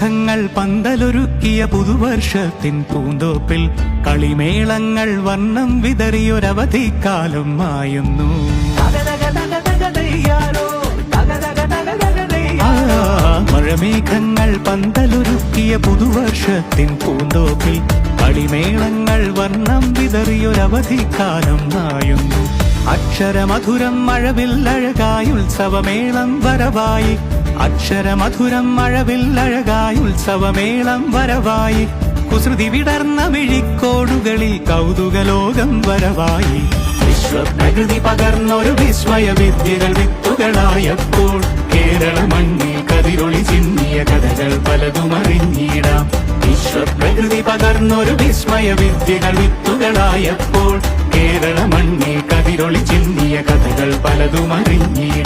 മഴമേഘങ്ങൾ പന്തലൊരുക്കിയ പുതുവർഷത്തിൻ പൂന്തോപ്പിൽ കളിമേളങ്ങൾ വർണ്ണം വിതറിയൊരവധിക്കാലം മായുന്നു. മഴമേഘങ്ങൾ പന്തലൊരുക്കിയ പുതുവർഷത്തിൻ പൂന്തോപ്പിൽ കളിമേളങ്ങൾ വർണ്ണം വിതറിയൊരവധിക്കാലം മായുന്നു. അക്ഷരമധുരം മഴവില്ലഴകായി ഉത്സവമേളം വരവായി, അക്ഷരമധുരം മഴവില്ലഴകായി ഉത്സവമേളം വരവായി, കുസൃതി വിടർന്ന മിഴിക്കോടുകളിൽ കൗതുകലോകം വരവായി. വിശ്വപ്രകൃതി പകർന്നൊരു വിസ്മയ വിദ്യകൾ വിത്തുകളായപ്പോൾ കേരള മണ്ണിൽ കതിരൊളി ചിന്നിയ കഥകൾ പലതും അറിഞ്ഞിടാം. വിശ്വപ്രകൃതി പകർന്നൊരു വിസ്മയ വിദ്യകൾ വിത്തുകളായപ്പോൾ കേരള മണ്ണിൽ കതിരൊളി ചിന്നിയ കഥകൾ പലതും അറിഞ്ഞിടാം.